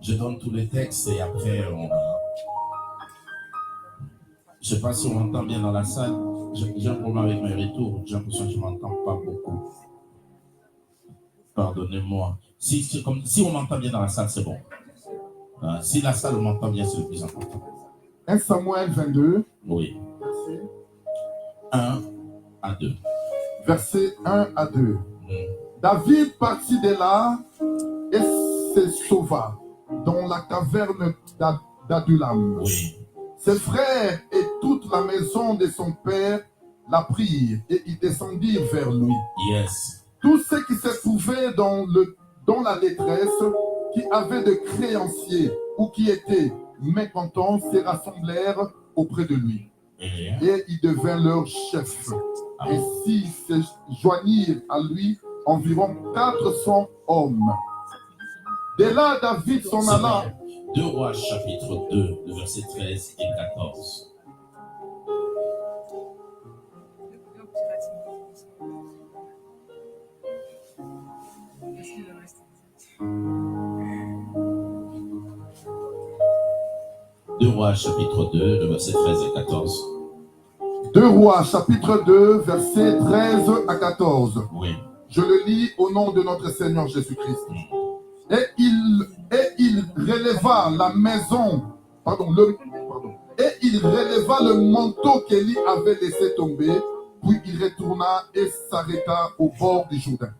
Je donne tous les textes et après, je ne sais pas si on m'entend bien dans la salle. J'ai un problème avec mes retours. J'ai l'impression que je ne m'entends pas beaucoup. Pardonnez-moi. Si on m'entend bien dans la salle, c'est bon. Si la salle m'entend bien, c'est le plus important. 1 Samuel 22. Oui. 1 à 2. Verset 1 à 2. David partit de là et se sauva dans la caverne d'Adullam. Oui. Ses frères et toute la maison de son père la prirent et ils descendirent vers lui. Yes. Tous ceux qui se trouvaient dans la détresse, qui avaient de créanciers ou qui étaient mécontents, se rassemblèrent auprès de lui. Et il devint leur chef. Et s'ils se joignirent à lui environ 400 hommes. De là, David s'en alla. 2 Rois chapitre 2, le verset 13 et 14. Deux Rois chapitre 2, le verset 13 et 14. 2 Rois chapitre 2, verset 13 à 14. Oui. Je le lis au nom de notre Seigneur Jésus-Christ. Et il releva la maison, et il releva le manteau qu'Élie avait laissé tomber, puis il retourna et s'arrêta au bord du Jourdain.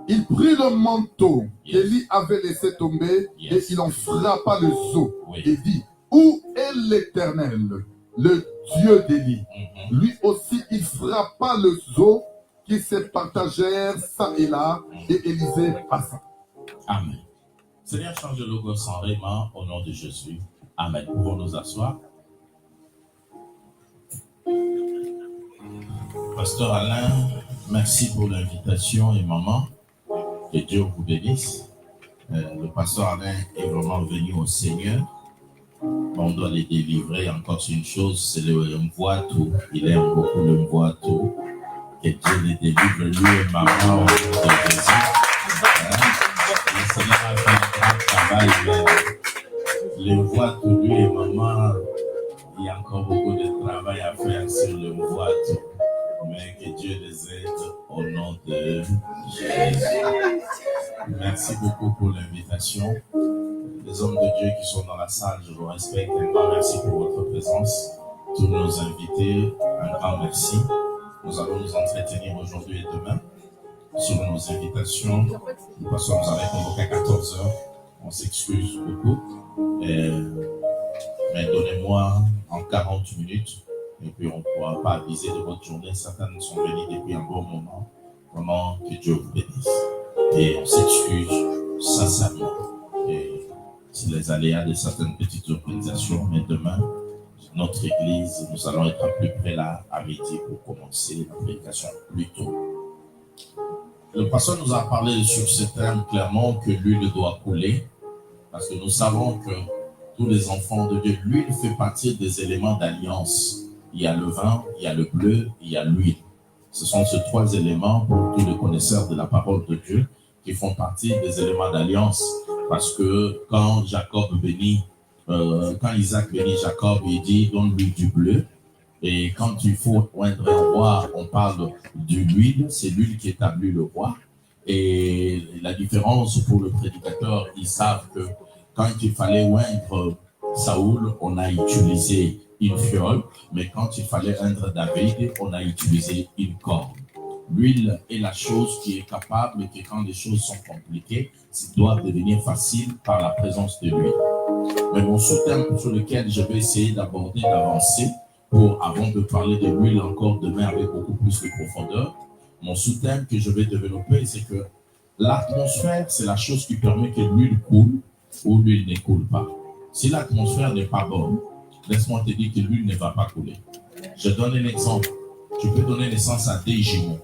Il prit le manteau qu'Élie avait laissé tomber et il en frappa le seau et dit: où est l'Éternel, le Dieu d'Élie? Lui aussi il frappa le seau qui se partagèrent ça et là, et Élisée passa. Amen. Seigneur, change le logo sans rément au nom de Jésus. Amen. Pouvons nous asseoir. Pasteur Alain, merci pour l'invitation et maman. Que Dieu vous bénisse. Le pasteur Alain est vraiment venu au Seigneur. On doit les délivrer. Encore une chose, c'est le Mvoitou. Il aime beaucoup le Mvoitou. Que Dieu les délivre, lui et maman, au nom de Jésus. Le Seigneur a fait un grand travail, mais le Mvoitou, lui et maman, il y a encore beaucoup de travail à faire sur le Mvoitou. Mais que Dieu les aide au nom de Jésus. Merci beaucoup pour l'invitation. Les hommes de Dieu qui sont dans la salle, je vous respecte. Un grand merci pour votre présence. Tous nos invités, un grand merci. Nous allons nous entretenir aujourd'hui et demain sur nos invitations. Nous avons convoqué à 14h. On s'excuse beaucoup. Mais donnez-moi en 40 minutes. Et puis on ne pourra pas aviser de votre journée. Certaines sont venues depuis un bon moment. Vraiment, que Dieu vous bénisse. Et on s'excuse sincèrement. Et c'est les aléas de certaines petites organisations. Mais demain, notre église, nous allons être à plus près là à midi pour commencer la prédication plus tôt. Le pasteur nous a parlé sur ce terme clairement que l'huile doit couler. Parce que nous savons que tous les enfants de Dieu, l'huile fait partie des éléments d'alliance. Il y a le vin, il y a le bleu, il y a l'huile. Ce sont ces 3 éléments pour tous les connaisseurs de la parole de Dieu qui font partie des éléments d'alliance. Parce que quand Isaac bénit Jacob, il dit donne-lui du bleu. Et quand il faut oindre un roi, on parle de l'huile. C'est l'huile qui établit le roi. Et la différence pour le prédicateur, ils savent que quand il fallait oindre Saoul, on a utilisé une fiole, mais quand il fallait oindre David, on a utilisé une corde. L'huile est la chose qui est capable, que quand les choses sont compliquées, ça doit devenir facile par la présence de l'huile. Mais mon sous-thème sur lequel je vais essayer d'aborder, d'avancer, avant de parler de l'huile encore demain avec beaucoup plus de profondeur, mon sous-thème que je vais développer, c'est que l'atmosphère, c'est la chose qui permet que l'huile coule ou l'huile ne coule pas. Si l'atmosphère n'est pas bonne, laisse-moi te dire que l'huile ne va pas couler. Je donne un exemple. Tu peux donner naissance à des jumeaux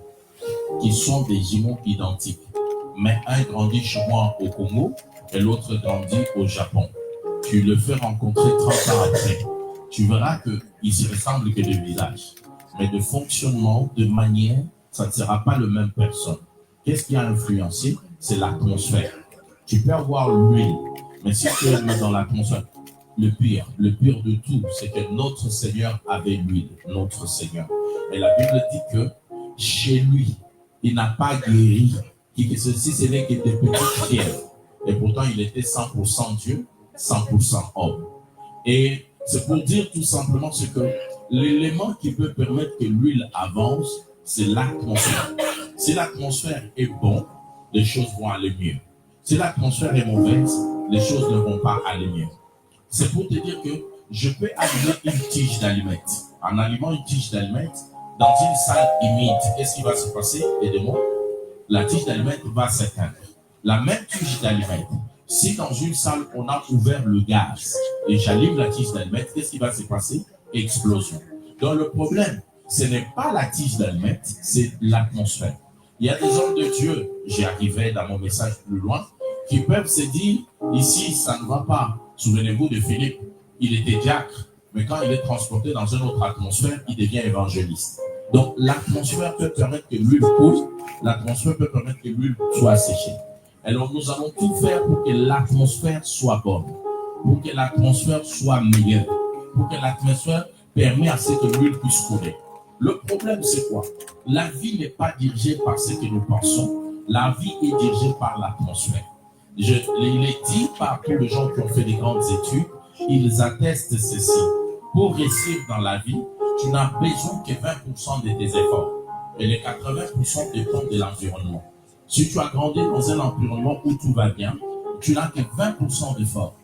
qui sont des jumeaux identiques. Mais un grandit chez moi au Congo et l'autre grandit au Japon. Tu le fais rencontrer 30 ans après. Tu verras qu'ils se ressemblent que de visage. Mais de fonctionnement, de manière, ça ne sera pas la même personne. Qu'est-ce qui a influencé? C'est l'atmosphère. Tu peux avoir l'huile Mais si tu es dans l'atmosphère, le pire de tout, c'est que notre Seigneur avait l'huile, notre Seigneur. Et la Bible dit que chez lui, il n'a pas guéri, ceci ce n'est que des petites fièvres. Et pourtant, il était 100% Dieu, 100% homme. Et c'est pour dire tout simplement ce que l'élément qui peut permettre que l'huile avance, c'est l'atmosphère. Si l'atmosphère est bonne, les choses vont aller mieux. Si l'atmosphère est mauvaise, les choses ne vont pas aller mieux. C'est pour te dire que je peux allumer une tige d'allumettes. En allumant une tige d'allumettes, dans une salle humide, qu'est-ce qui va se passer? Aidez-moi. La tige d'allumettes va s'éteindre. La même tige d'allumettes, si dans une salle, on a ouvert le gaz et j'allume la tige d'allumettes, qu'est-ce qui va se passer? Explosion. Donc le problème, ce n'est pas la tige d'allumettes, c'est l'atmosphère. Il y a des hommes de Dieu, j'y arriverai dans mon message plus loin, qui peuvent se dire, ici, ça ne va pas. Souvenez-vous de Philippe, il était diacre, mais quand il est transporté dans une autre atmosphère, il devient évangéliste. Donc l'atmosphère peut permettre que l'huile coule, l'atmosphère peut permettre que l'huile soit séchée. Alors nous allons tout faire pour que l'atmosphère soit bonne, pour que l'atmosphère soit meilleure, pour que l'atmosphère permette à ce que l'huile puisse couler. Le problème, c'est quoi? La vie n'est pas dirigée par ce que nous pensons, la vie est dirigée par l'atmosphère. Il est dit par tous les gens qui ont fait des grandes études, ils attestent ceci. Pour réussir dans la vie, tu n'as besoin que 20% de tes efforts. Et les 80% dépendent de l'environnement. Si tu as grandi dans un environnement où tout va bien, tu n'as que 20% d'efforts.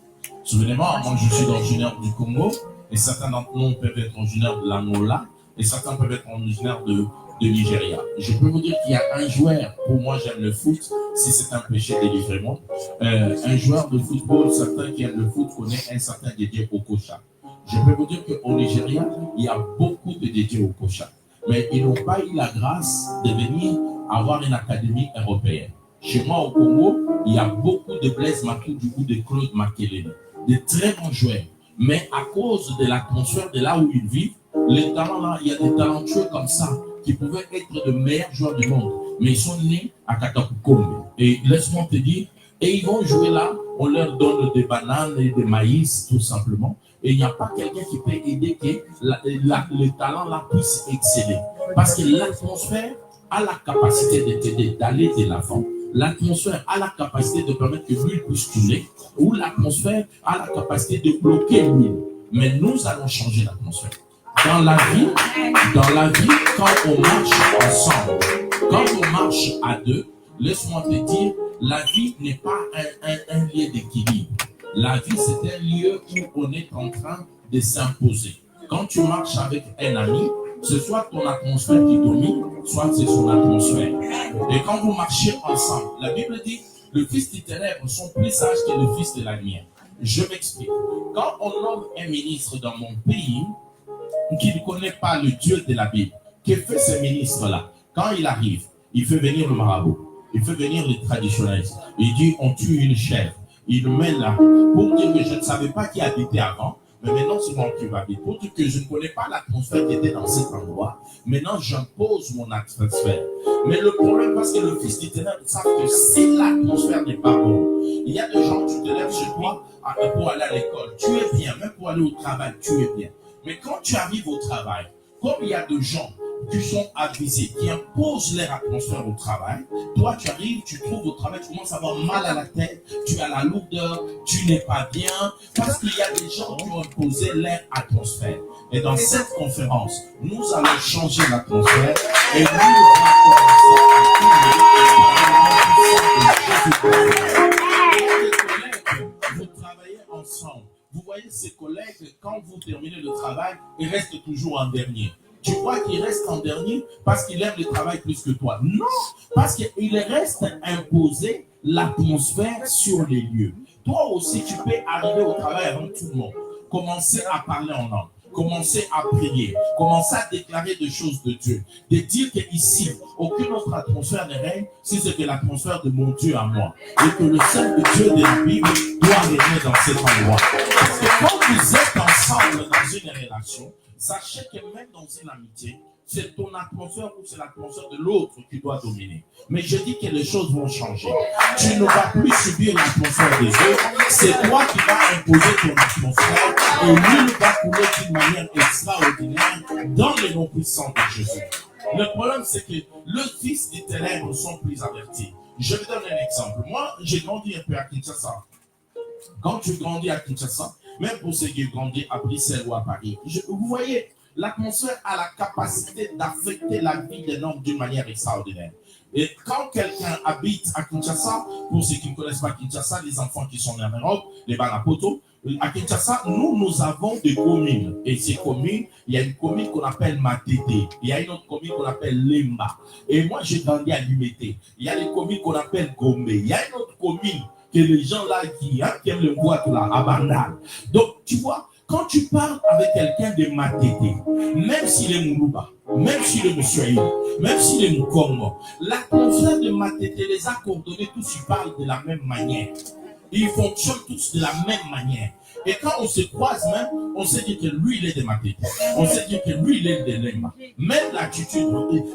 Souvenez-moi, moi je suis originaire du Congo, et certains d'entre nous peuvent être originaires de l'Angola, et certains peuvent être originaires de Nigeria. Je peux vous dire qu'il y a un joueur, pour moi j'aime le foot, si c'est un péché, délivrez-moi. Un joueur de football, certains qui aiment le foot connaissent un certain Dédé Okocha. Je peux vous dire qu'au Nigeria, il y a beaucoup de Dédé Okocha. Mais ils n'ont pas eu la grâce de venir avoir une académie européenne. Chez moi au Congo, il y a beaucoup de Blaise Matuidi ou de Claude Makelele, de très bons joueurs. Mais à cause de l'atmosphère de là où ils vivent, les talents là, il y a des talentueux comme ça qui pouvaient être de meilleurs joueurs du monde. Mais ils sont nés à Katakukombe. Et laisse-moi te dire, et ils vont jouer là, on leur donne des bananes et des maïs tout simplement. Et il n'y a pas quelqu'un qui peut aider que le talent là puisse exceller. Parce que l'atmosphère a la capacité de t'aider, d'aller de l'avant. L'atmosphère a la capacité de permettre que l'huile puisse couler, ou l'atmosphère a la capacité de bloquer l'huile. Mais nous allons changer l'atmosphère. Dans la vie, quand on marche ensemble, quand on marche à deux, laisse-moi te dire, la vie n'est pas un lieu d'équilibre. La vie, c'est un lieu où on est en train de s'imposer. Quand tu marches avec un ami, c'est soit ton atmosphère qui domine, soit c'est son atmosphère. Et quand vous marchez ensemble, la Bible dit, le fils des ténèbres sont plus sages que le fils de la lumière. Je m'explique. Quand on nomme un ministre dans mon pays, qui ne connaît pas le Dieu de la Bible, que fait ce ministre-là? Quand il arrive, il fait venir le marabout, il fait venir les traditionnalistes. Il dit, on tue une chèvre. Il le met là pour dire que je ne savais pas qui habitait avant, mais maintenant c'est moi qui m'habite. Pour dire que je ne connais pas l'atmosphère qui était dans cet endroit, maintenant j'impose mon atmosphère. Mais le problème, parce que le fils du ténèbre savent que si l'atmosphère n'est pas bonne, il y a des gens, tu te lèves chez toi pour aller à l'école, tu es bien, même pour aller au travail, tu es bien. Mais quand tu arrives au travail, comme il y a des gens qui sont avisés, qui imposent leur atmosphère au travail, toi tu arrives, tu trouves au travail, tu commences à avoir mal à la tête, tu as la lourdeur, tu n'es pas bien, parce qu'il y a des gens qui ont imposé leur atmosphère. Et dans cette conférence, nous allons changer l'atmosphère et nous allons commencer à vous travaillez ensemble. Vous voyez ces collègues, quand vous terminez le travail, ils restent toujours en dernier. Tu crois qu'il reste en dernier parce qu'il aime le travail plus que toi? Non, parce qu'il reste imposé l'atmosphère sur les lieux. Toi aussi, tu peux arriver au travail avant tout le monde. Commencer à parler en langue. Commencer à prier, commencer à déclarer des choses de Dieu, de dire qu'ici, aucune autre atmosphère ne règne si c'est que l'atmosphère de mon Dieu à moi, et que le seul Dieu de la Bible doit régner dans cet endroit. Parce que quand vous êtes ensemble dans une relation, sachez que même dans une amitié, c'est ton atmosphère ou c'est l'atmosphère de l'autre qui doit dominer. Mais je dis que les choses vont changer. Tu ne vas plus subir l'atmosphère des autres. C'est toi qui vas imposer ton atmosphère et lui va couler d'une manière extraordinaire dans les noms puissants de Jésus. Le problème, c'est que le fils des ténèbres sont plus avertis. Je vais donner un exemple. Moi, j'ai grandi un peu à Kinshasa. Quand tu grandis à Kinshasa, même pour ceux qui ont grandi à Bruxelles ou à Paris, vous voyez, l'atmosphère a la capacité d'affecter la vie des hommes d'une manière extraordinaire. Et quand quelqu'un habite à Kinshasa, pour ceux qui ne connaissent pas Kinshasa, les enfants qui sont en Europe, les Banapoto, à Kinshasa, nous avons des communes. Et ces communes, il y a une commune qu'on appelle Matete. Il y a une autre commune qu'on appelle Lemba. Et moi, j'ai grandi à Limete. Il y a des communes qu'on appelle Gombe. Il y a une autre commune que les gens là qui aiment le bois là, à Bandal. Donc, tu vois, quand tu parles avec quelqu'un de Matete, même s'il est Moulouba, même s'il est Moussouaï, même s'il est Moukongo, l'atmosphère de Matete les a coordonnés, tous ils parlent de la même manière. Ils fonctionnent tous de la même manière. Et quand on se croise même, on sait dire que lui, il est de Matete. On sait dire que lui, il est de Lemba. Même l'attitude,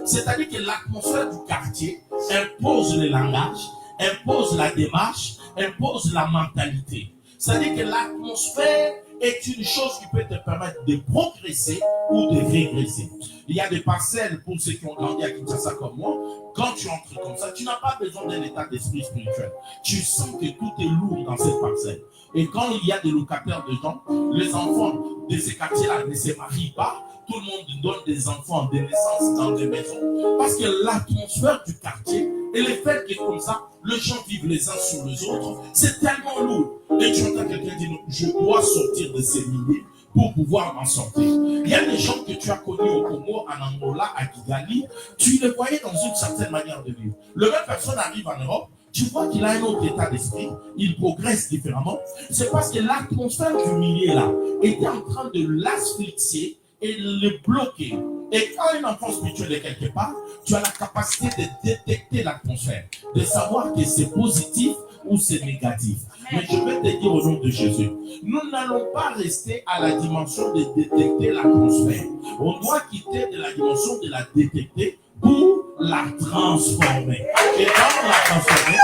c'est-à-dire que l'atmosphère du quartier impose le langage, impose la démarche, impose la mentalité. C'est-à-dire que l'atmosphère est une chose qui peut te permettre de progresser ou de régresser. Il y a des parcelles, pour ceux qui ont grandi à Kinshasa comme moi, quand tu entres comme ça, tu n'as pas besoin d'un état d'esprit spirituel. Tu sens que tout est lourd dans cette parcelle. Et quand il y a des locataires de gens, les enfants de ces quartiers-là ne se marient pas. Tout le monde donne des enfants de naissance dans des maisons. Parce que l'atmosphère du quartier et le fait que comme ça, les gens vivent les uns sur les autres, c'est tellement lourd. Et tu entends quelqu'un dire, je dois sortir de ces milieux pour pouvoir m'en sortir. Il y a des gens que tu as connus au Congo, en Angola, à Kigali, tu les voyais dans une certaine manière de vivre. Le même personne arrive en Europe, tu vois qu'il a un autre état d'esprit, il progresse différemment. C'est parce que l'atmosphère du milieu là était en train de l'asphyxier et le bloquer. Et quand un enfant spirituel est quelque part, tu as la capacité de détecter l'atmosphère, de savoir que c'est positif ou c'est négatif. Mais je vais te dire au nom de Jésus, nous n'allons pas rester à la dimension de détecter l'atmosphère. On doit quitter de la dimension de la détecter pour la transformer. Et quand la transformer,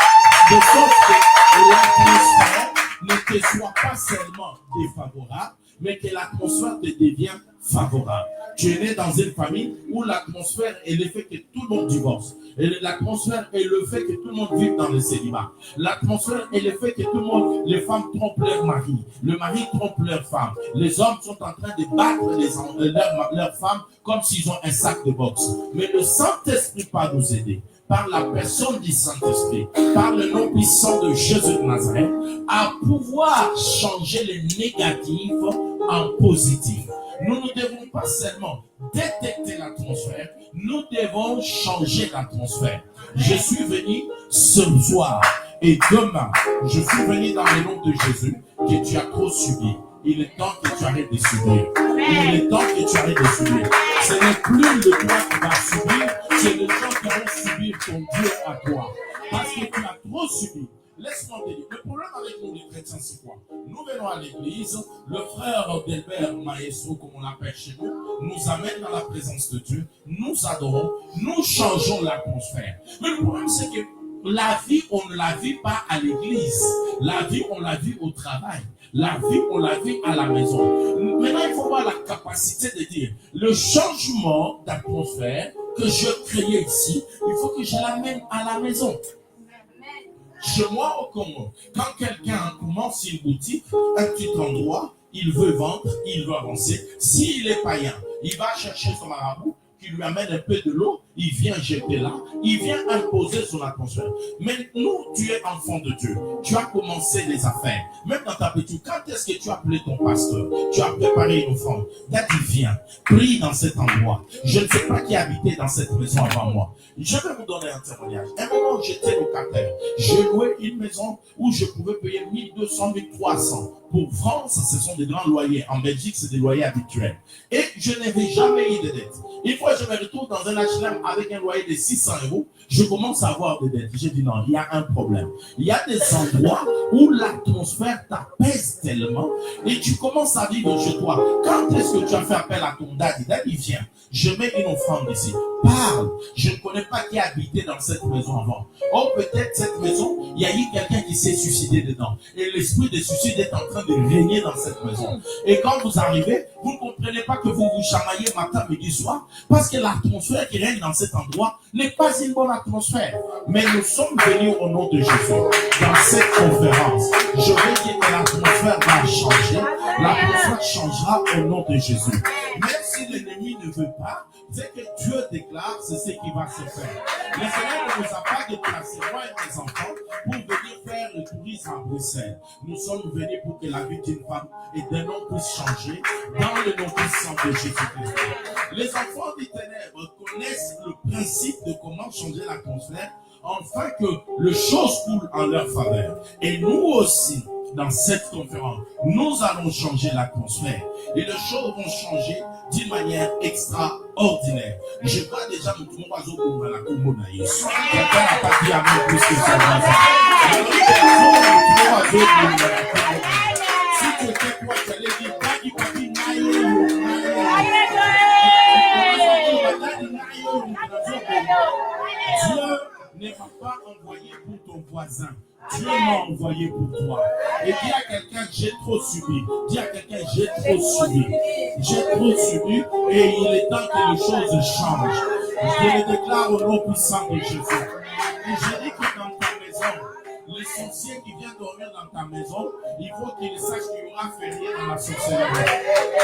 de sorte que l'atmosphère ne te soit pas seulement défavorable, mais que l'atmosphère te devienne favorable. Tu es né dans une famille où l'atmosphère est le fait que tout le monde divorce. Et l'atmosphère est le fait que tout le monde vive dans le célibat. L'atmosphère est le fait que tout le monde, les femmes trompent leur mari. Le mari trompe leur femme. Les hommes sont en train de battre leurs femmes comme s'ils ont un sac de boxe. Mais le Saint-Esprit va nous aider, par la personne du Saint-Esprit, par le nom puissant de Jésus de Nazareth, à pouvoir changer les négatifs en positif. Nous ne devons pas seulement détecter l'atmosphère, nous devons changer l'atmosphère. Je suis venu ce soir et demain, je suis venu dans le nom de Jésus que tu as trop subi. Il est temps que tu arrêtes de subir. Il est temps que tu arrêtes de subir. Ce n'est plus le toi qui vas subir, c'est les gens qui vont subir ton Dieu à toi. Parce que tu as trop subi. Laisse-moi te dire, le problème avec nous les chrétiens, c'est quoi? Nous venons à l'église, le frère Delbert Maestro, comme on l'appelle chez nous, nous amène dans la présence de Dieu, nous adorons, nous changeons l'atmosphère. Mais le problème, c'est que la vie, on ne la vit pas à l'église. La vie, on la vit au travail. La vie, on la vit à la maison. Maintenant, il faut avoir la capacité de dire, le changement d'atmosphère que je crée ici, il faut que je l'amène à la maison. Chez moi au Congo, quand quelqu'un commence une boutique, un petit endroit, il veut vendre, il veut avancer. S'il est païen, il va chercher son marabout, qui lui amène un peu de l'eau, il vient jeter là, il vient imposer son atmosphère. Mais nous, tu es enfant de Dieu, tu as commencé les affaires. Même dans ta petite, quand est-ce que tu as appelé ton pasteur? Tu as préparé une offrande. Daddy, viens, prie dans cet endroit. Je ne sais pas qui habitait dans cette maison avant moi. Je vais vous donner un témoignage. Un moment, j'étais locataire. J'ai loué une maison où je pouvais payer 1200, 1300. Pour France, ce sont des grands loyers. En Belgique, c'est des loyers habituels. Et je n'avais jamais eu de dette. Il faut fois je me retrouve dans un HLM avec un loyer de 600 €, je commence à avoir des dettes. J'ai dit non, il y a un problème. Il y a des endroits où l'atmosphère t'apaise tellement et tu commences à vivre chez toi. Quand est-ce que tu as fait appel à ton daddy? Daddy, viens, je mets une offrande ici. Parle. Je ne connais pas qui habitait dans cette maison avant. Oh, peut-être cette maison, il y a eu quelqu'un qui s'est suicidé dedans. Et l'esprit de suicide est en train de régner dans cette maison. Et quand vous arrivez, vous ne comprenez pas que vous vous chamaillez matin, midi, soir, parce que l'atmosphère qui règne dans cet endroit n'est pas une bonne atmosphère. Mais nous sommes venus au nom de Jésus. Dans cette conférence, je veux dire que l'atmosphère va changer. L'atmosphère changera au nom de Jésus. Même si l'ennemi ne veut pas, c'est que Dieu déclare, c'est ce qui va se faire. Le Seigneur ne nous a pas déplacé, moi et mes enfants, pour venir faire le tourisme à Bruxelles. Nous sommes venus pour que la vie d'une femme et d'un homme puisse changer dans le nom puissant de Jésus-Christ. Les enfants des ténèbres connaissent le principe de comment changer l'atmosphère afin que les choses coulent en leur faveur. Et nous aussi, dans cette conférence, nous allons changer l'atmosphère. Et les choses vont changer d'une manière extraordinaire. Je vois déjà mon oiseau pour la combo naïs. Quelqu'un n'a pas dit amen plus que ça. Si tu étais toi, tu allais dire, Daddy, papi, Dieu ne m'a pas envoyé pour ton voisin. Dieu m'a envoyé pour toi. Et dis à quelqu'un, j'ai trop subi. Dis à quelqu'un, j'ai trop subi. J'ai trop subi et il est temps que les choses changent. Je le déclare au nom puissant de Jésus. Et je dis que dans ta maison, les sorciers qui viennent dormir dans ta maison, il faut qu'ils sachent qu'il y aura férié dans la sorcellerie.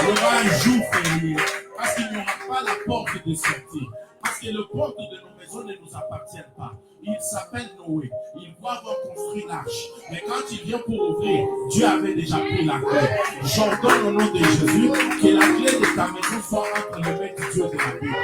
Il y aura un jour férié. Parce qu'il n'y aura pas la porte de sortie. Parce que le porte de nos maisons ne nous appartient pas. Il s'appelle Noé. Il doit avoir construit l'arche. Mais quand il vient pour ouvrir, Dieu avait déjà pris la clé. J'ordonne au nom de Jésus que la clé de ta maison soit entre les mains du Dieu de la Bible.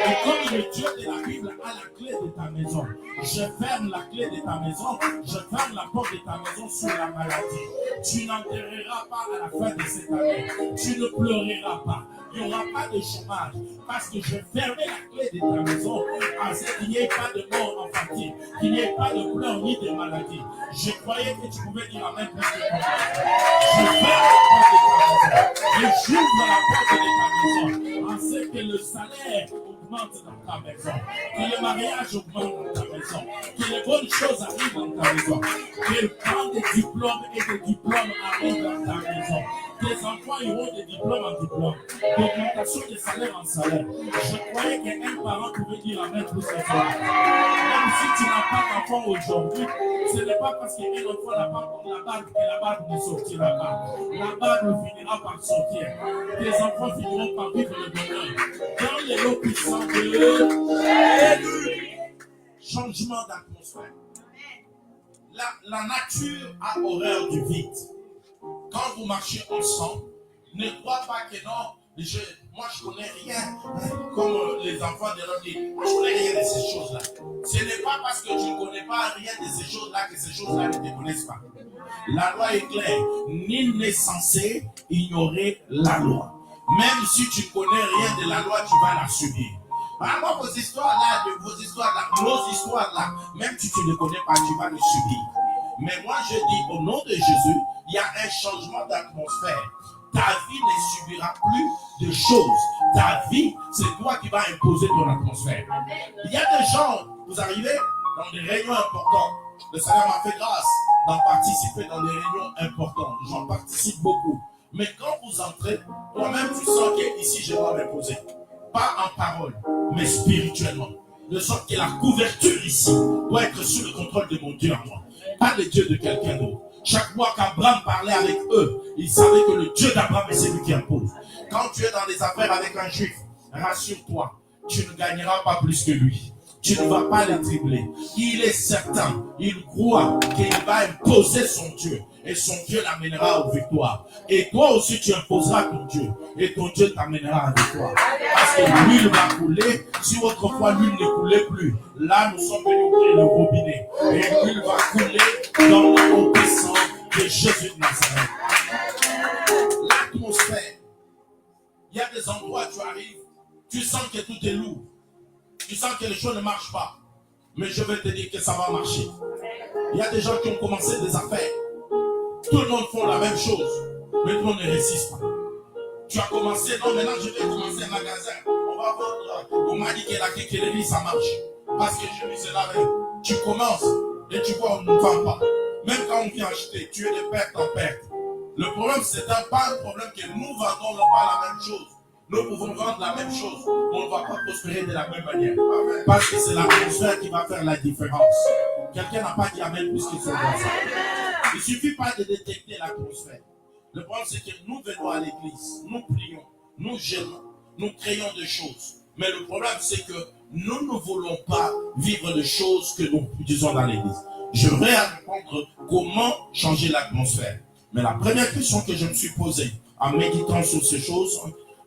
Et comme le Dieu de la Bible a la clé de ta maison, je ferme la clé de ta maison, je ferme la porte de ta maison sur la maladie. Tu n'enterreras pas à la fin de cette année. Tu ne pleureras pas. Il n'y aura pas de chômage. Parce que je fermais la clé de ta maison afin qu'il n'y ait pas de mort enfantine, qu'il n'y ait pas de pleurs ni de maladie. Je croyais que tu pouvais dire amen plus que moi. Je ferme la porte de ta maison. Je j'ouvre la porte de ta maison afin que le salaire augmente dans ta maison, que le mariage augmente dans ta maison, que les bonnes choses arrivent dans ta maison, que tant de diplômes et de diplômes arrivent dans ta maison. Tes enfants iront de diplôme en diplôme, d'augmentation de salaire en salaire. Je croyais qu'un parent pouvait dire amen plus que toi. Même si tu n'as pas d'enfant aujourd'hui, ce n'est pas parce qu'un enfant n'a pas comme la barbe que la barbe ne sortira pas. La barbe finira par sortir. Tes enfants finiront par vivre le bonheur. Dans les lots puissants de changement d'atmosphère. La nature a horreur du vide. Quand vous marchez ensemble, ne crois pas que non, moi je connais rien, comme les enfants de l'homme disent, moi je connais rien de ces choses-là. Ce n'est pas parce que tu ne connais pas rien de ces choses-là que ces choses-là ne te connaissent pas. La loi est claire, nul n'est censé ignorer la loi. Même si tu ne connais rien de la loi, tu vas la subir. Par rapport vos histoires-là, nos histoires-là, même si tu ne connais pas, tu vas les subir. Mais moi je dis au nom de Jésus, il y a un changement d'atmosphère. Ta vie ne subira plus de choses. Ta vie, c'est toi qui vas imposer ton atmosphère. Il y a des gens, vous arrivez dans des réunions importantes. Le Seigneur m'a fait grâce d'en participer dans des réunions importantes. J'en participe beaucoup. Mais quand vous entrez, toi-même tu sens qu'ici je dois m'imposer. Pas en parole, mais spirituellement. De sorte que la couverture ici doit être sous le contrôle de mon Dieu en moi. Pas le Dieu de quelqu'un d'autre. Chaque fois qu'Abraham parlait avec eux, il savait que le Dieu d'Abraham est celui qui impose. Quand tu es dans des affaires avec un juif, rassure-toi, tu ne gagneras pas plus que lui. Tu ne vas pas le tripler. Il est certain, il croit qu'il va imposer son Dieu. Et son Dieu l'amènera aux victoires. Et toi aussi tu imposeras ton Dieu. Et ton Dieu t'amènera à la victoire. Parce que l'huile va couler. Si autrefois l'huile ne coulait plus, là nous sommes venus ouvrir le robinet. Et l'huile va couler dans le nom puissant de Jésus de Nazareth. L'atmosphère. Il y a des endroits où tu arrives, Tu sens que tout est lourd. Tu sens que les choses ne marchent pas. Mais je vais te dire que ça va marcher. Il y a des gens qui ont commencé des affaires. Tout le monde fait la même chose. Mais tout le monde ne réussit pas. Tu as commencé, non, maintenant je vais commencer un magasin. On va vendre. On m'a dit que la kékélérie, ça marche. Parce que je me suis lavé. Tu commences et tu vois, on ne vend pas. Même quand on vient acheter, tu es de perte en perte. Le problème, c'est pas un problème que nous vendons pas la même chose. Nous pouvons vendre la même chose. On ne va pas prospérer de la même manière. Parce que c'est l'atmosphère qui va faire la différence. Quelqu'un n'a pas dit amen puisqu'il faut voir ça. Il ne suffit pas de détecter l'atmosphère. Le problème, c'est que nous venons à l'église, nous prions, nous gênons, nous créons des choses. Mais le problème, c'est que nous ne voulons pas vivre les choses que nous disons dans l'église. Je vais répondre comment changer l'atmosphère. Mais la première question que je me suis posée en méditant sur ces choses,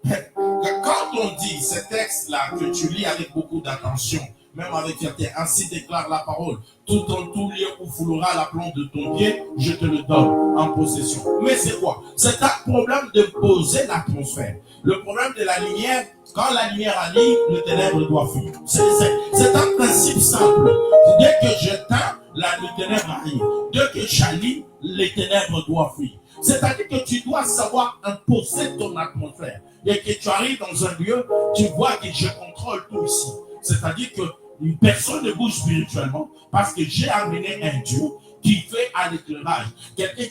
quand on dit ces textes-là que tu lis avec beaucoup d'attention, même avec fierté, ainsi déclare la parole, tout lieu où foulera la plante de ton pied, je te le donne en possession. Mais c'est quoi? C'est un problème de poser l'atmosphère. Le problème de la lumière, quand la lumière arrive, le ténèbre doit fuir. C'est un principe simple. Dès que j'éteins, le ténèbre arrive. Dès que j'allume, les ténèbres doivent fuir. C'est-à-dire que tu dois savoir imposer ton atmosphère. Et que tu arrives dans un lieu, tu vois que je contrôle tout ici. C'est-à-dire que une personne ne bouge spirituellement parce que j'ai amené un Dieu qui fait à l'éclairage. Quelqu'un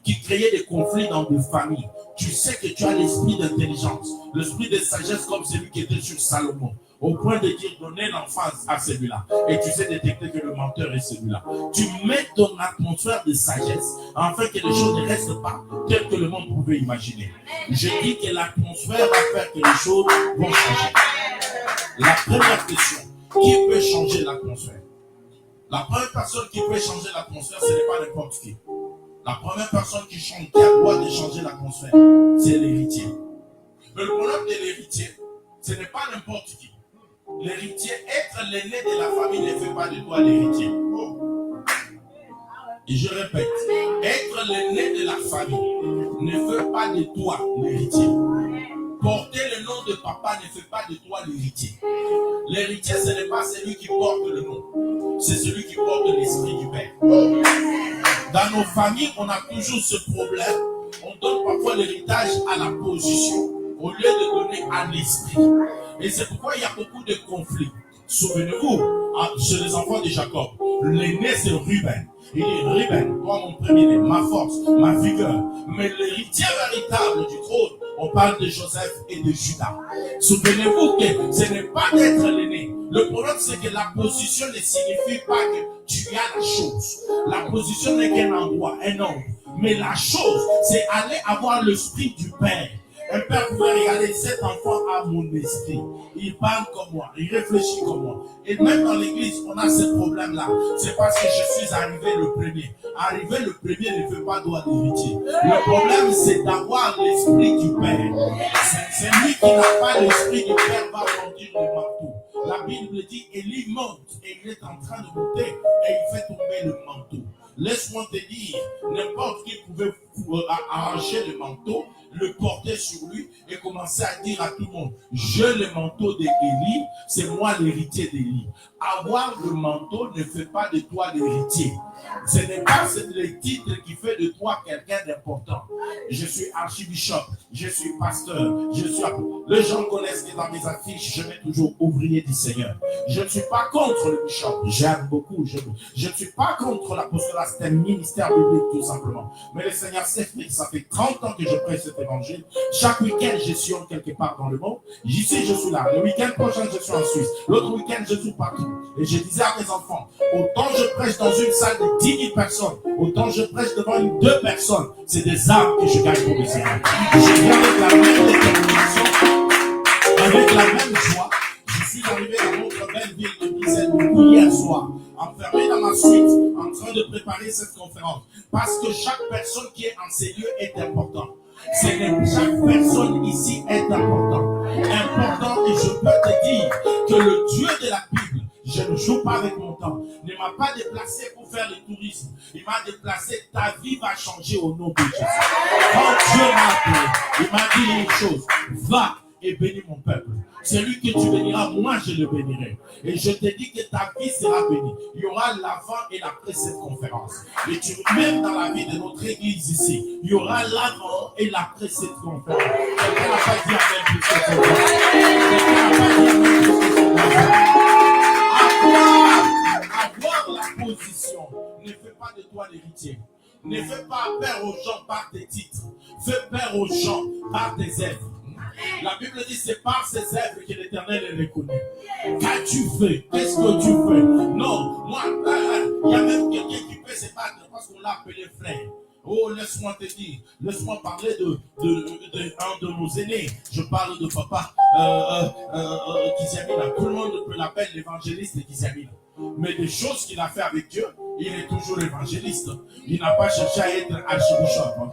qui créait des conflits dans des familles. Tu sais que tu as l'esprit d'intelligence, l'esprit de sagesse comme celui qui était sur Salomon. Au point de dire donner l'emphase à celui-là. Et tu sais détecter que le menteur est celui-là. Tu mets ton atmosphère de sagesse afin que les choses ne restent pas telles que le monde pouvait imaginer. Je dis que l'atmosphère va faire que les choses vont changer. La première question, qui peut changer l'atmosphère? La première personne qui peut changer l'atmosphère, ce n'est pas n'importe qui. La première personne qui a le droit de changer l'atmosphère, c'est l'héritier. Mais le problème de l'héritier, ce n'est pas n'importe qui. L'héritier, être l'aîné de la famille ne fait pas de toi l'héritier. Et je répète, être l'aîné de la famille ne fait pas de toi l'héritier. Porter le nom de papa ne fait pas de toi l'héritier. L'héritier, ce n'est pas celui qui porte le nom, c'est celui qui porte l'esprit du Père. Dans nos familles, on a toujours ce problème. On donne parfois l'héritage à la position au lieu de donner à l'esprit. Et c'est pourquoi il y a beaucoup de conflits. Souvenez-vous, chez les enfants de Jacob, l'aîné c'est Ruben. Il dit, Ruben, toi mon premier-né, ma force, ma vigueur. Mais l'héritier véritable du trône, on parle de Joseph et de Judas. Souvenez-vous que ce n'est pas d'être l'aîné. Le problème c'est que la position ne signifie pas que tu as la chose. La position n'est qu'un endroit, un nombre. Mais la chose, c'est aller avoir l'esprit du Père. Un père pouvait regarder cet enfant à mon esprit. Il parle comme moi, il réfléchit comme moi. Et même dans l'église, on a ce problème-là. C'est parce que je suis arrivé le premier. Arriver le premier ne fait pas droit d'héritier. Le problème, c'est d'avoir l'esprit du Père. C'est lui qui n'a pas l'esprit du Père va conduire le manteau. La Bible dit, Élie monte et il est en train de monter et il fait tomber le manteau. Laisse-moi te dire, n'importe qui pouvait arracher le manteau, le porter sur lui et commencer à dire à tout le monde, j'ai le manteau d'Élie, c'est moi l'héritier d'Élie. Avoir le manteau ne fait pas de toi l'héritier. Ce n'est pas le titre qui fait de toi quelqu'un d'important. Je suis archibishop, je suis pasteur, les gens connaissent que dans mes affiches, je mets toujours ouvrier du Seigneur. Je ne suis pas contre le bishop, j'aime beaucoup. Je ne suis pas contre l'apostolat, c'est un ministère biblique tout simplement. Mais le Seigneur s'explique, ça fait 30 ans que je prêche cet évangile. Chaque week-end, je suis quelque part dans le monde. Ici, je suis là. Le week-end prochain, je suis en Suisse. L'autre week-end, je suis partout. Et je disais à mes enfants, autant je prêche dans une salle de 10 000 personnes, autant je prêche devant 2 personnes, c'est des âmes que je gagne pour le Seigneur. Je viens avec la même détermination, avec la même joie. Je suis arrivé dans notre belle ville de Dizel hier soir, enfermé dans ma suite, en train de préparer cette conférence. Parce que chaque personne qui est en ces lieux est importante. Chaque personne ici est important. Important, et je peux te dire que le Dieu de la Bible, je ne joue pas avec mon temps, ne m'a pas déplacé pour faire le tourisme. Il m'a déplacé, ta vie va changer au nom de Jésus. Quand Dieu m'a appelé, il m'a dit une chose, va et bénis mon peuple. Celui que tu béniras, moi je le bénirai. Et je te dis que ta vie sera bénie. Il y aura l'avant et l'après cette conférence. Et même dans la vie de notre église ici, il y aura l'avant et l'après cette conférence. Quelqu'un n'a pas dit amen plus que ça. Quelqu'un n'a pas dit amen plus que ça. Avoir la position ne fait pas de toi l'héritier. Ne fais pas peur aux gens par tes titres. Fais peur aux gens par tes œuvres. La Bible dit c'est par ses œuvres que l'Éternel est reconnu. Qu'as-tu fait? Qu'est-ce que tu fais? Non, moi, il y a même quelqu'un qui peut se battre parce qu'on l'a appelé frère. Oh, laisse-moi te dire, laisse-moi parler un de nos aînés. Je parle de papa Kizamina. Tout le monde peut l'appeler l'évangéliste Kizamina. Mais des choses qu'il a fait avec Dieu, il est toujours évangéliste. Il n'a pas cherché à être archibishop.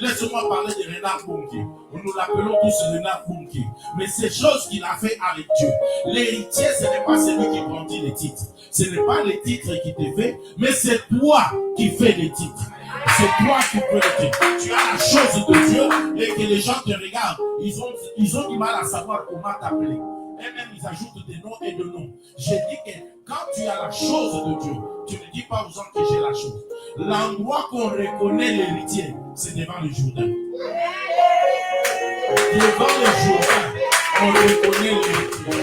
Laisse-moi parler de Renard Bunke. Nous l'appelons tous Renard Bunke. Mais ces choses qu'il a fait avec Dieu. L'héritier, ce n'est pas celui qui grandit les titres. Ce n'est pas les titres qui te fait, mais c'est toi qui fais les titres. C'est toi qui peux le dire. Tu as la chose de Dieu et que les gens te regardent. Ils ont du mal à savoir comment t'appeler. Et même ils ajoutent des noms et des noms. J'ai dit que quand tu as la chose de Dieu, tu ne dis pas aux gens que j'ai la chose. L'endroit qu'on reconnaît l'héritier, c'est devant le Jourdain. Devant le Jourdain, on reconnaît l'héritier.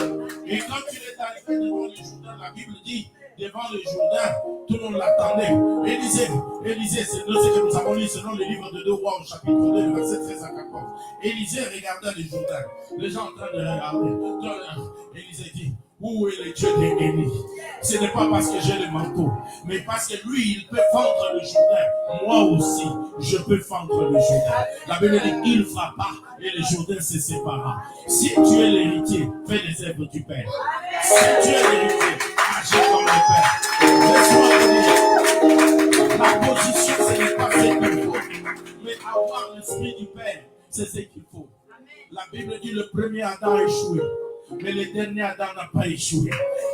Et quand tu es arrivé devant le Jourdain, la Bible dit, devant le Jourdain, tout le monde l'attendait. Élisée, c'est ce que nous avons lu selon le livre de 2 Rois au chapitre 2, le verset 13 à 14. Élisée regardait le Jourdain. Les gens en train de regarder. Élisée dit, où est le Dieu d'Élie? Ce n'est pas parce que j'ai le manteau, mais parce que lui, il peut fendre le Jourdain. Moi aussi, je peux fendre le Jourdain. La Bible dit, il frappa et le Jourdain se sépara. Si tu es l'héritier, fais les œuvres du Père. Si tu es l'héritier, agis comme le Père. Laisse-moi te dire, la position, ce n'est pas ce qu'il faut, mais avoir l'esprit du Père, c'est ce qu'il faut. La Bible dit, le premier Adam a échoué. Mais le dernier Adam n'a pas échoué.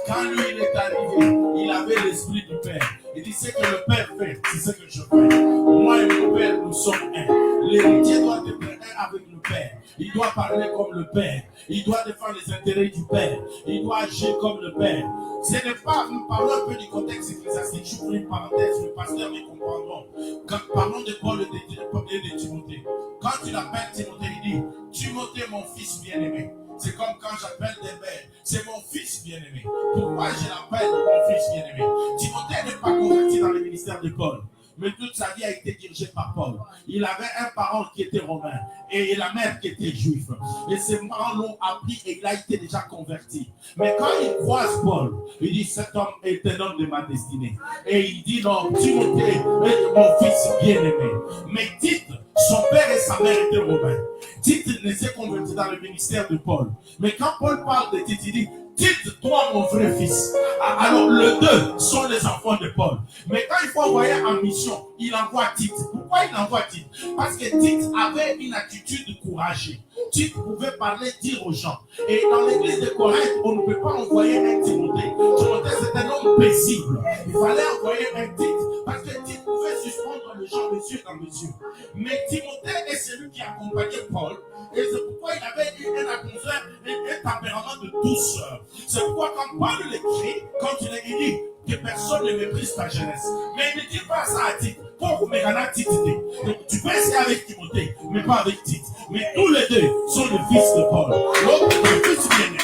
Quand lui il est arrivé, il avait l'esprit du Père. Il dit ce que le Père fait, c'est ce que je fais. Moi et mon Père, nous sommes un. L'héritier doit devenir un avec le Père. Il doit parler comme le Père. Il doit défendre les intérêts du Père. Il doit agir comme le Père. Ce n'est pas, nous parlons un peu du contexte ecclésiastique. Je vous une parenthèse, le pasteur me comprendront. Quand parlons de Paul et de Timothée. Quand il appelle Timothée, il dit, Timothée, mon fils bien-aimé. C'est comme quand j'appelle des mères. C'est mon fils bien-aimé. Pourquoi je l'appelle mon fils bien-aimé? Timothée n'est pas converti dans le ministère de Paul. Mais toute sa vie a été dirigée par Paul. Il avait un parent qui était romain et la mère qui était juive. Et ses parents l'ont appris et il a été déjà converti. Mais quand il croise Paul, il dit cet homme est un homme de ma destinée. Et il dit non, Timothée est mon fils bien-aimé. Mais Tite, son père et sa mère étaient romains. Tite ne s'est converti dans le ministère de Paul. Mais quand Paul parle de Tite, il dit Tite, toi mon vrai fils. Alors les deux sont les enfants de Paul. Mais quand il faut envoyer en mission, il envoie Tite. Pourquoi il envoie Tite? Parce que Tite avait une attitude courageuse. Tite pouvait parler, dire aux gens. Et dans l'église de Corinthe, on ne peut pas envoyer un Timothée. Timothée c'est un homme paisible. Il fallait envoyer un Tite. Parce que Tite pouvait suspendre les gens les yeux dans les yeux. Mais Timothée est celui qui accompagnait Paul. Et c'est pourquoi il avait une atmosphère, un tempérament de douceur. C'est pourquoi quand Paul l'écrit, quand il dit que personne ne méprise ta jeunesse. Mais il ne dit pas ça à Tite. Pour Mégana Tite. Donc tu peux essayer avec Timothée, mais pas avec Tite. Mais tous les deux sont les fils de Paul. L'autre est un fils bien-aimé.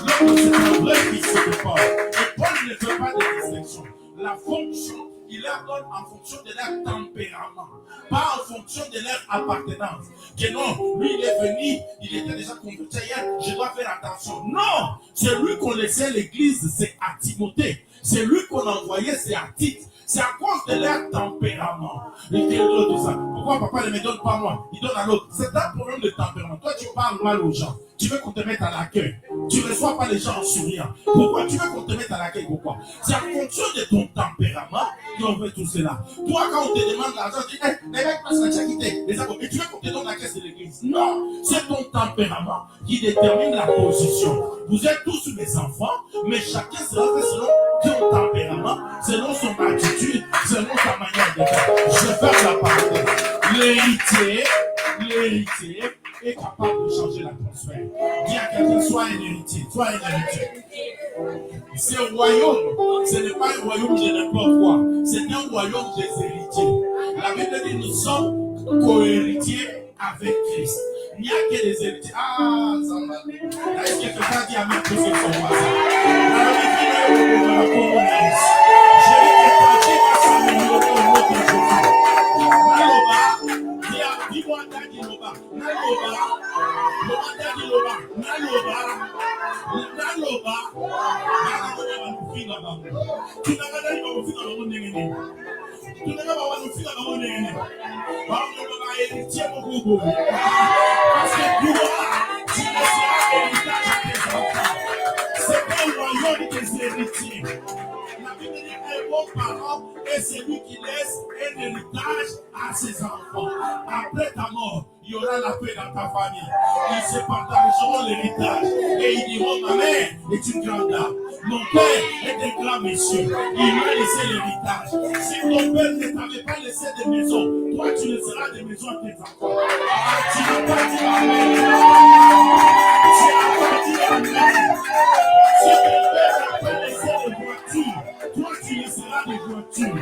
L'autre c'est un vrai fils de Paul. Et Paul ne fait pas de distinction. La fonction, il leur donne en fonction de leur tempérament, pas en fonction de leur appartenance. Que non, lui il est venu, il était déjà converti hier, je dois faire attention. Non, c'est lui qu'on laissait l'église, c'est à Timothée. C'est lui qu'on envoyait, c'est à Tite. C'est à cause de leur tempérament. Et tout ça. Pourquoi papa ne me donne pas moi? Il donne à l'autre. C'est un problème de tempérament. Toi, tu parles mal aux gens. Tu veux qu'on te mette à l'accueil. Tu ne reçois pas les gens en souriant. Pourquoi? Tu veux qu'on te mette à l'accueil. Pourquoi? C'est en fonction de ton tempérament qu'on fait tout cela. Toi, quand on te demande l'argent, tu dis, les mecs passent la charité. Et tu veux qu'on te donne la caisse de l'église? Non. C'est ton tempérament qui détermine la position. Vous êtes tous mes enfants, mais chacun sera fait selon ton tempérament, selon son attitude, selon sa manière de faire. Je ferme la parenthèse. L'héritier est capable de changer l'atmosphère. Dis à quelqu'un, sois un héritier, sois un héritier. Ce royaume, ce n'est pas un royaume de n'importe quoi, c'est un royaume des héritiers. La Bible dit nous sommes co-héritiers avec Christ. Il n'y a que des héritiers. Ah, ça va. Est-ce que quelqu'un dit amen pour ce qu'on voit ça? Je vais te partir à s'améliorer au nom de Jésus. Dis-moi, Dadi Loba. Naloba. Loba, Dadi Loba. Naloba. Naloba. Tu n'as pas d'aller au final au monde. Tu n'as pas au final au monde. Héritier mon goût. Parce que tu laisseras l'héritage à tes enfants. C'est pas le royaume des héritiers. La Bible dit un bon parent est celui qui laisse un héritage à ses enfants. Après ta mort, il y aura la paix dans ta famille. Ils se partageront l'héritage. Et ils diront, ma mère est une grande dame. Mon père est un grand monsieur. Il m'a laissé l'héritage. Si ton père ne t'avait pas laissé de maison, toi tu laisseras des maisons à tes enfants. Tu n'as pas dit amen. Tu n'as pas dit amen. Si ton père n'a pas laissé de voiture, toi tu laisseras des voitures.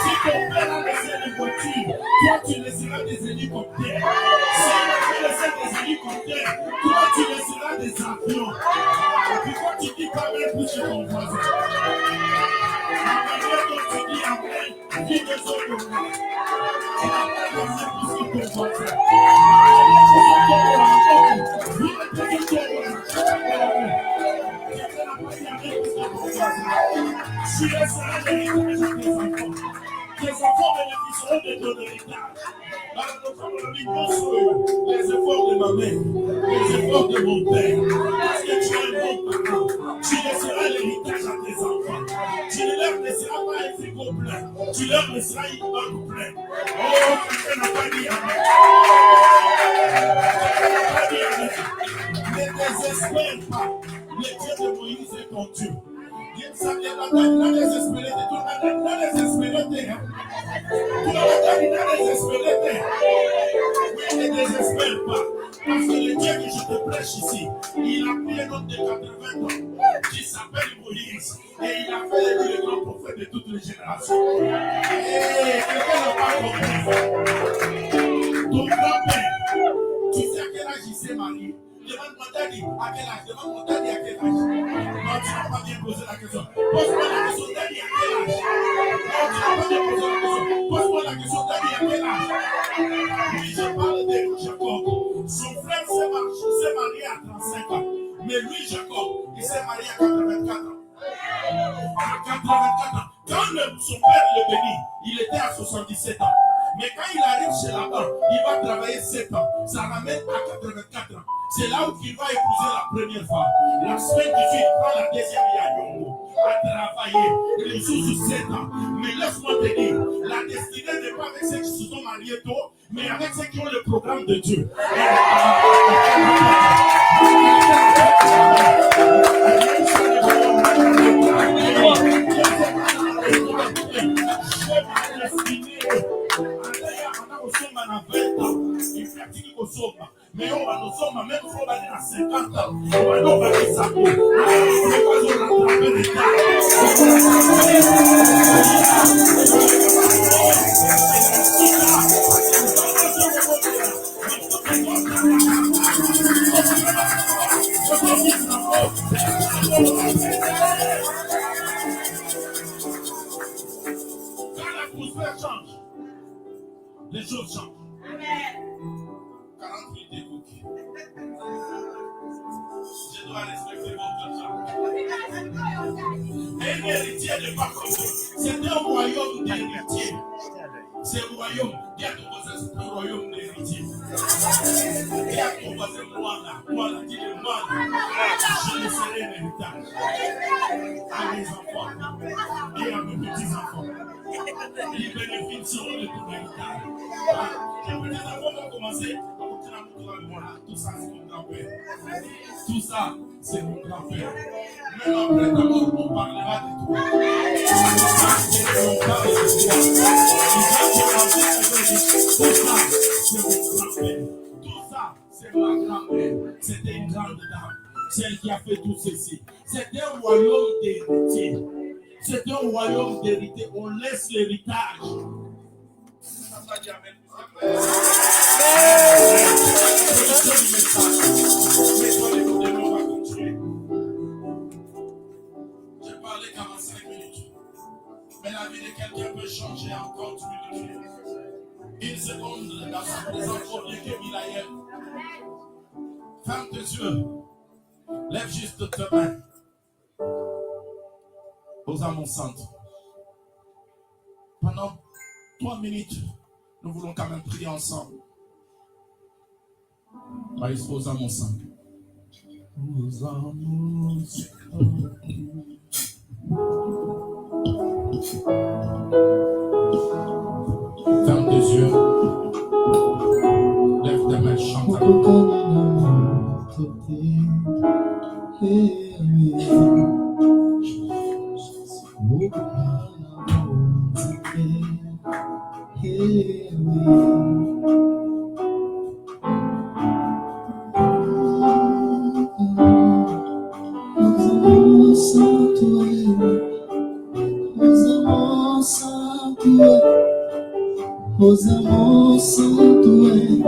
Si ton père a laissé des voitures, toi tu laisseras des hélicoptères. Si il a laissé des hélicoptères, toi tu laisseras des avions. Pourquoi tu dis pas même plus que ton voisin? La manière dont tu dis amen, dis les autres mots. Tu n'as pas laissé plus que ton voisin. Tu laisseras l'héritage à tes enfants. Tes enfants bénéficieront de ton héritage. Les efforts de ma mère, les efforts de mon père, parce que tu es un bon parent, tu laisseras l'héritage à tes enfants. Tu ne leur laisseras pas un frigo plein, tu leur laisseras une banque pleine. Oh, quelqu'un n'a pas dit amen. Ne désespère pas. Le Dieu de Moïse est ton Dieu. Il n'a désespéré. Oui, ne désespère pas. Parce que le Dieu que je te prêche ici, il a pris un homme de 80 ans qui s'appelle Moïse. Et il a fait le grand prophète de toutes les générations. Et quelqu'un n'a pas compris. Ton grand-père, tu sais à quel âge il s'est marié? Demande mon daddy à quel âge? Demande mon daddy à quel âge? Non, tu n'as pas bien posé la question. Pose-moi la question, daddy à quel âge? Non, tu n'as pas bien posé la question. Pose-moi la question, daddy à quel âge? Oui, je parle de Jacob. Son frère s'est marié à 35 ans. Mais lui, Jacob, il s'est marié à 84 ans. À 84 ans. Quand son père le bénit, il était à 77 ans. Mais quand il arrive chez Laban, il va travailler 7 ans. Ça ramène à 84 ans. C'est là où il va épouser la première femme. La semaine 18, il prend la deuxième Yayongo à travailler. Les jours 7 ans. Mais laisse-moi te dire, la destinée n'est pas avec ceux qui se sont mariés tôt, mais avec ceux qui ont le programme de Dieu. Mais on va nous sommes même si on va aller à 50 ans, on va nous battre ça pour. On va nous rattraper les cas. Quand l'atmosphère change, les choses changent. 48 écoutés. Je dois respecter votre temps. Un héritier de pas comme c'est un royaume d'héritiers. C'est un royaume. Dis à ton voisin, c'est un royaume d'héritiers. Dis à ton voisin, moi là, dis le moi je laisserai l'héritage à mes enfants et à mes petits-enfants. Ils bénéficieront de ton héritage. Les petits-enfants vont commencer. Tout ça, c'est mon grand-père. Tout ça, c'est mon grand-père. Même après ta mort, on parlera de toi. On parle de toi. Tout ça, c'est mon grand-père. Tout ça, Ça, c'est ma grand-mère. C'était une grande dame. Celle qui a fait tout ceci. C'était un royaume d'héritier. C'est un royaume d'héritier. On laisse l'héritage. J'ai parlé 45 minutes. Mais la vie de quelqu'un peut changer en 30 minutes. Une seconde, dans son présent premier que Milaïel. Ferme tes yeux. Lève juste tes mains. Pose à mon centre. Pendant 3 minutes, nous voulons quand même prier ensemble. Pose à mon centre. Pose à mon centre. Ferme tes yeux. Lève tes mains, chante avec moi. Osamo santué,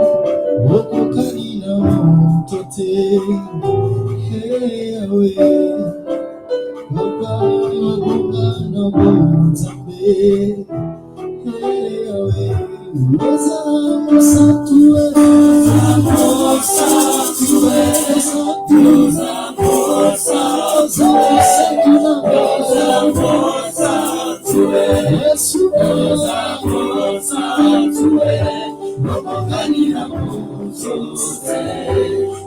okokanina montote, hewe, opani wagongana bonzambe, hewe, osamo santué, osamo santué, osamo santué, Yesu, osamo santué, okokanina montote,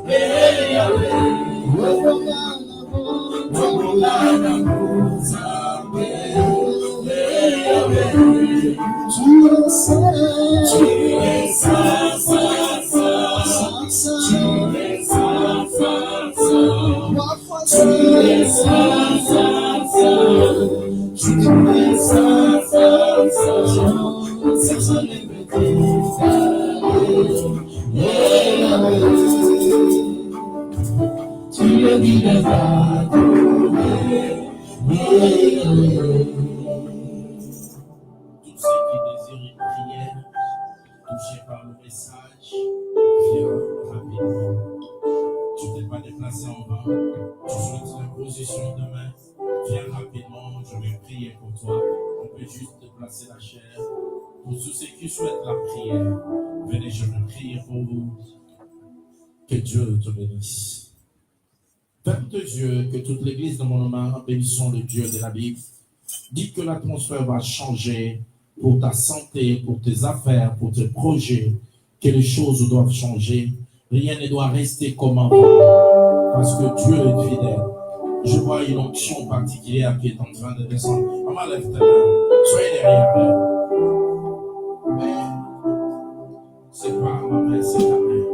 hewe, wagongana bonzambe, hewe, tu es tu le dis de Tous ceux qui désirent une prière, touchés par le message, viens rapidement. Tu ne t'es pas déplacé en vain. Tu souhaites la position de main. Viens rapidement, je vais prier pour toi. On peut juste déplacer la chair. Pour tous ceux qui souhaitent la prière, venez, je vais prier pour vous. Que Dieu te bénisse. Ferme tes yeux, que toute l'église de mon nom, bénissons le Dieu de la Bible. Dis que l'atmosphère va changer pour ta santé, pour tes affaires, pour tes projets, que les choses doivent changer. Rien ne doit rester comme avant, parce que Dieu est fidèle. Je vois une onction particulière qui est en train de descendre. Maman, lève tes mains. Soyez derrière elle. Mais c'est pas ma main, c'est ta main.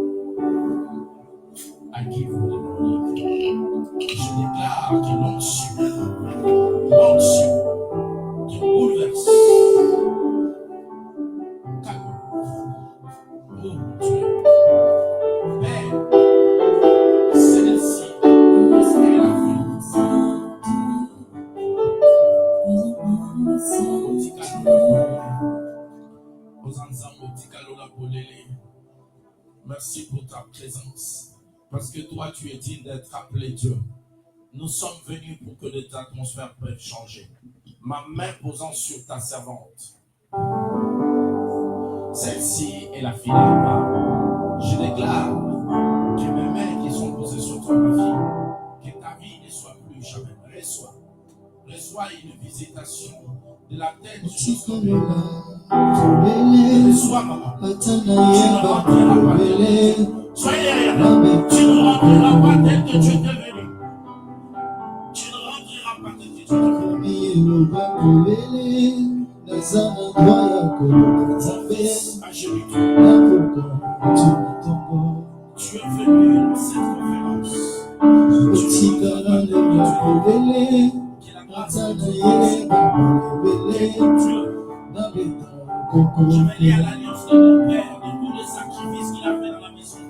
À qui vous demandez. Je déclare que l'onction qui bouleverse. Oh Dieu, Père, celle-ci, c'est la vie. Merci pour ta présence. Parce que toi, tu es digne d'être appelé Dieu. Nous sommes venus pour que l'atmosphère puisse changer. Ma main posant sur ta servante. Celle-ci est la fidèle. Je déclare que mes mains qui sont posées sur toi, ma fille, que ta vie ne soit plus jamais. Reçois une visitation de la tête jusqu'au pied. Reçois, maman. Tu ne rentreras pas. Soyez derrière. Tu ne rentreras pas tel que tu es venu. Tu ne rentreras pas tel que tu es venu. Tu es venu à cette conférence. Que la grâce de Dieu. Je vais lire à l'alliance de mon Père, de tous les sacrifices qu'il a fait dans la maison.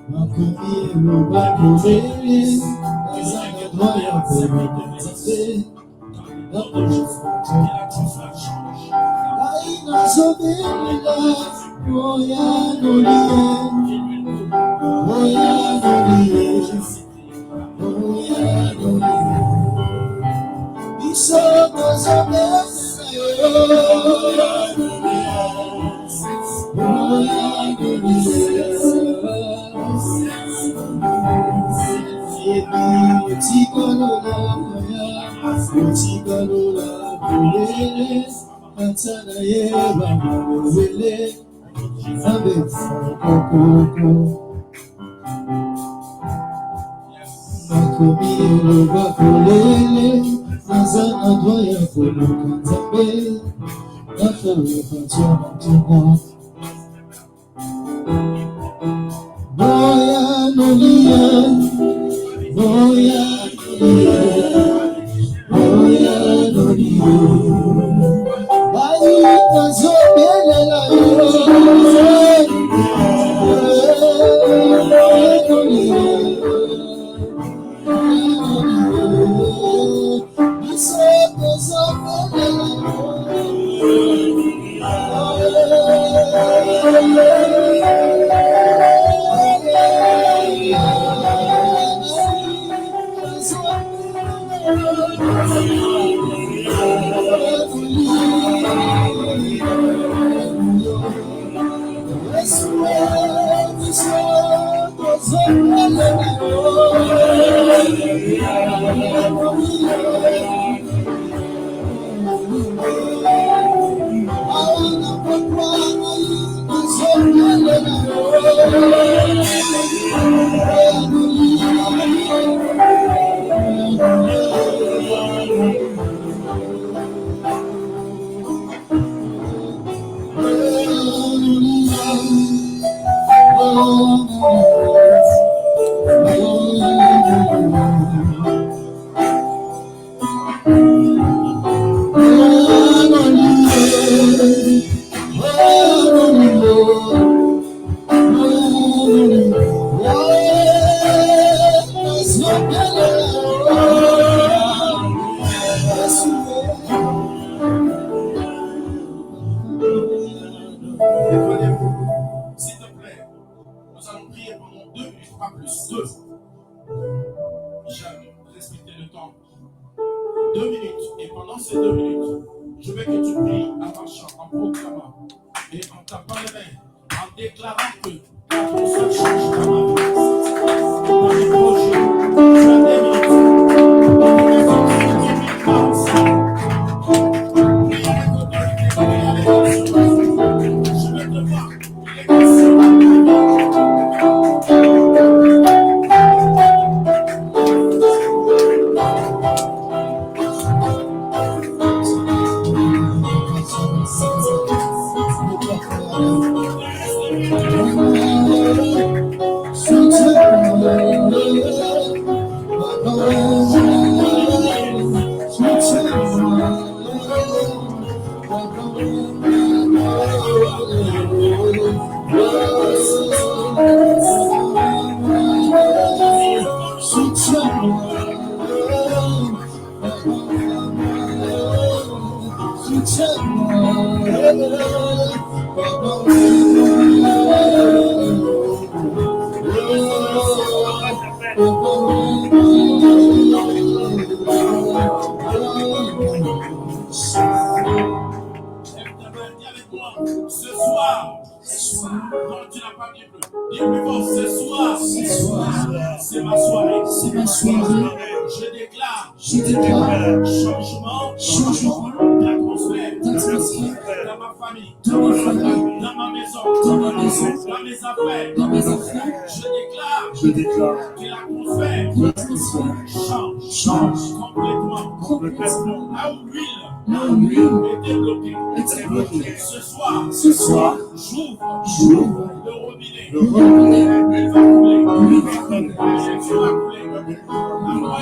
Ce soir, j'ouvre le robinet. Il va couler.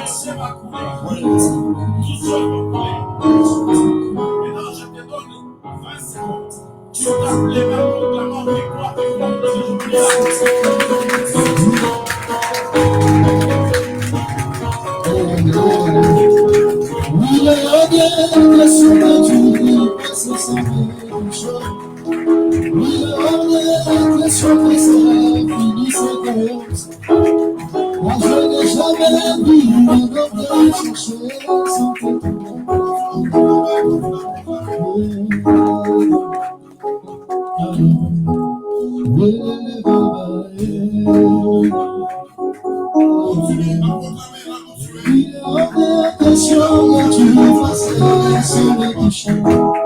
L'anointing va couler. Tout seul va couler. Maintenant, je te donne 20 secondes. Tu tapes les mains proclamant victoire, victoire. Si je prie chanter ses fini ses causes. Moi je n'ai jamais vu un homme chercher son il est hors de question que tu fasses son édition.